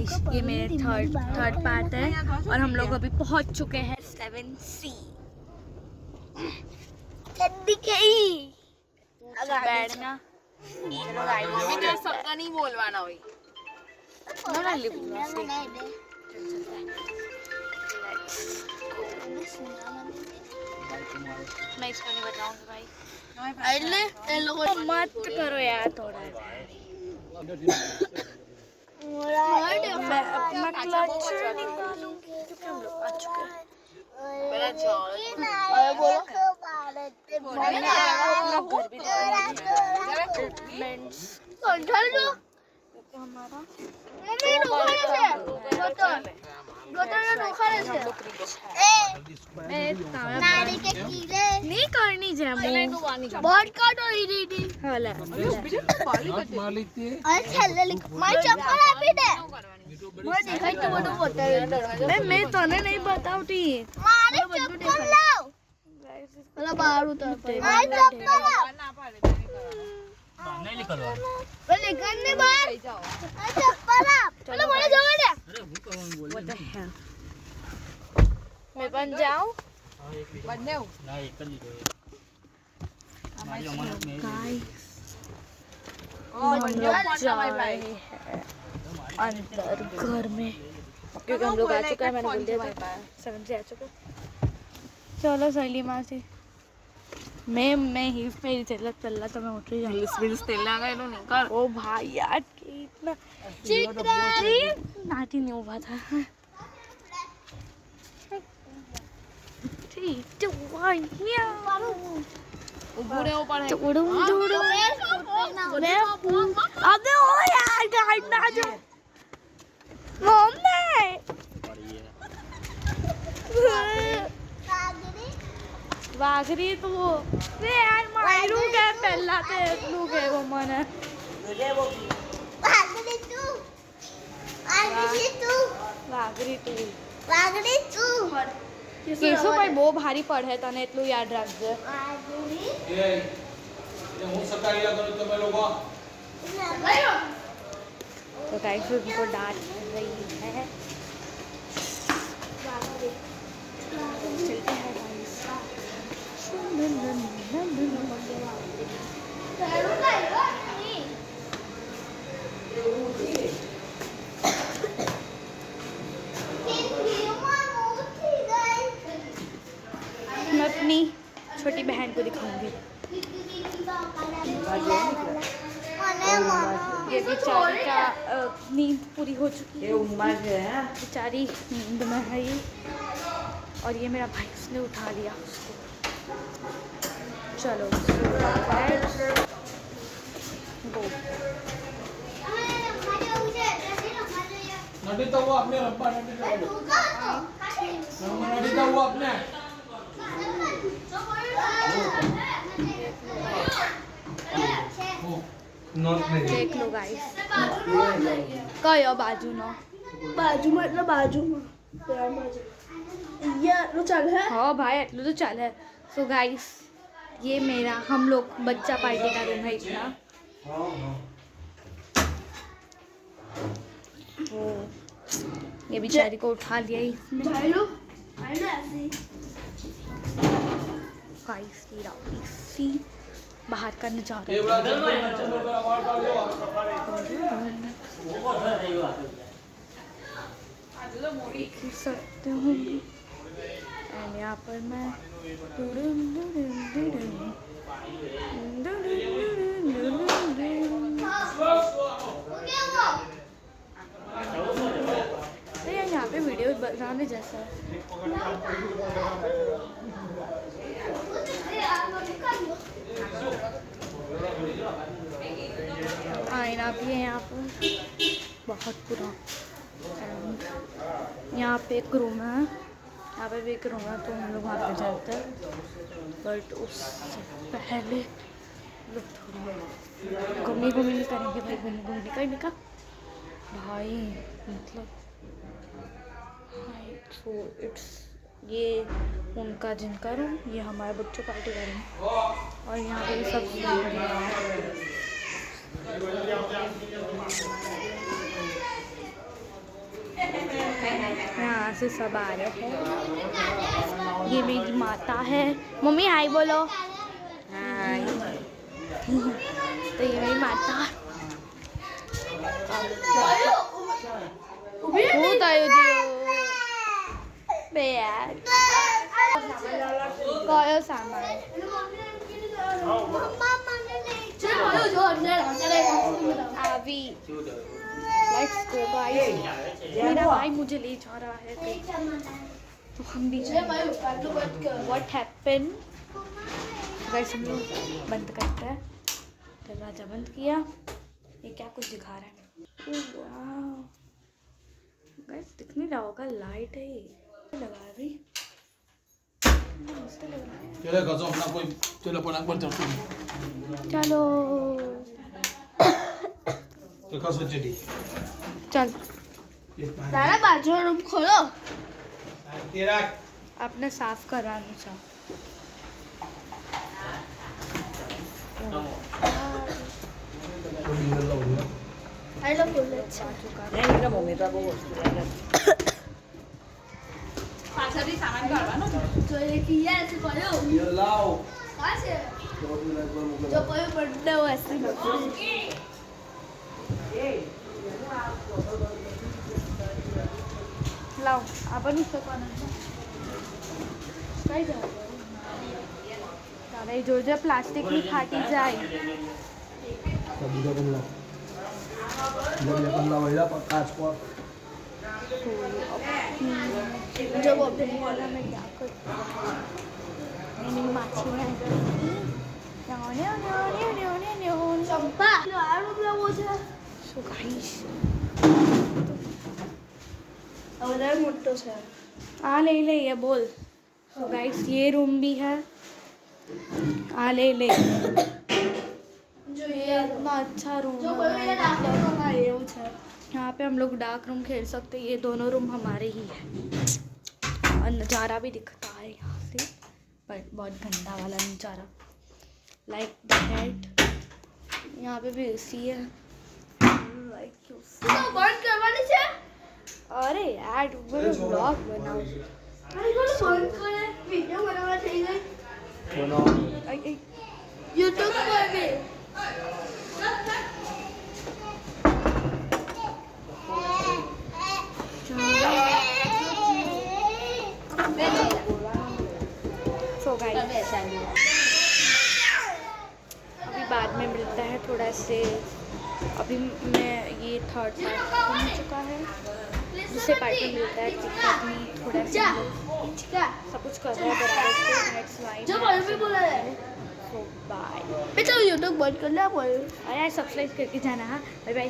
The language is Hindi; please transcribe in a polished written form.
गाइस ये मेरे थर्ड पार्ट है और हम लोग अभी पहुंच चुके हैं 7C। बैठना चलो गाइस सबका नहीं बोलवाना हुई मैं इसको नहीं बताऊंगी भाई। मत करो यार थोड़ा। मैं अपना क्लच निकालूंगी क्योंकि हम लोग आ चुके हैं। मेरा जॉल हमारा नहीं करनी मैं तो नहीं बताऊटी मैं बन जाऊं अंदर घर में क्योंकि हम लोग आ चुके हैं। मैंने बोल दिया था 7 से आ चुके। चलो सहेली मासी मैं ही फेरी चल तो मैं उठ रही जाऊँ। ओ भाई यार कितना नाटी नहीं हुआ था। 3, 2, 1 अबे ओ यार गाइड ना जो वागरी तो वो वे यार मारू के पहला ते एटलू के वो मने वागरी तू केसो भाई बહુ ભારી પડે તને એટલું યાદ રાખજે। तो गाइस उनको डांट रही है। चलते हैं मैं अपनी छोटी बहन को दिखाऊंगी। ये बेचारी का नींद पूरी हो चुकी है। बेचारी नींद में है ये और ये मेरा भाई उसने उठा लिया उसको। चलो वो अपने रब्बा वो अपने देख लो गाइस कयो बाजू नो बाजू मतलब बाजू में ये तो चल है। हाँ भाई एटलू तो चल है। सो गाइस ये मेरा हम लोग बच्चा पार्टी का रूम है इतना। ये बेचारी को उठा लिया इसने। गाइस इसी बाहर का नजारा सकते हूँ। एंड यहाँ पर मैं यहाँ पे वीडियो बनाने जैसा है। आईना भी है यहाँ पर बहुत पुराना। यहाँ पे एक रूम है, यहाँ पे भी एक रूम है तो हम लोग वहाँ पे जाते हैं। बट उससे पहले लोग थोड़ी घूमने नहीं करेंगे भाई। घूमने करने का भाई मतलब सो इट्स ये उनका जिनका रूम, ये हमारे बच्चों पार्टी का रूम और यहाँ पे सब यहाँ से सब आ रहे हैं। ये मेरी माता है। मम्मी हाय बोलो। हाय। तो ये मेरी माता। बहुत आयो जियो। बेयार। कयो सामान। अभी लेट्स गो गाइस। मेरा भाई मुझे ले जा रहा है कहीं, तो हम भी व्हाट हैपन। गाइस हम लोग बंद करते हैं। दरवाजा बंद किया। ये क्या कुछ दिखा रहा है? वाह गाइस दिख नहीं रहा होगा, लाइट है ये लगा रही। चलो गजो अपना कोई चलो पलंग पर चढ़ते हैं चलो तो कसो चली चल। तारा बाजू में रूम खोलो। तेरा आपने साफ करा मुझे। हेलो खोल अच्छा तो ये किया ऐसे करो ये लाओ ऐसे जो कोई बर्थडे हो ऐसे लाव आपण उसं काय झालं जो जो प्लास्टिक में फाटी जाए। सभी का कम लाओ जब ये कम लाओ इधर कांच पर जब अपने वाला में क्या कर मैंने माछी में चंपा आ रूम ला वो છે सो गाइस વધારે મોટો છે आ ले ले ये बोल। सो गाइस ये रूम भी है। आ ले ले જો ये इतना अच्छा रूम જો है કોઈ भाई। डाक्टर को मारे એવું છે यहाँ पे हम लोग डार्क रूम खेल सकते हैं। ये दोनों रूम हमारे ही है और नज़ारा भी दिखता है यहाँ से, बट बहुत गंदा वाला नज़ारा लाइक दैट। यहाँ पे भी एसी है लाइक તો બંધ કરવાની છે अरे यार ब्लॉग बनाओ। અરે કોણ બંધ કરે વિડિયો બનાવવા થઈ ગઈ बनाओ YouTube પર भी सो गाइस अभी बाद में मिलता है थोड़ा से। अभी मैं ये थर्ड पार्ट बन चुका है, दूसरे पार्ट में मिलता है कि अभी थोड़ा सा हम लोग इचका सब कुछ कर रहे हैं बराबर से। That's why जो बोल भी बोला है so bye। बेटा YouTube बंद कर ले आप और यार सब्सक्राइब करके जाना। हाँ बाय बाय।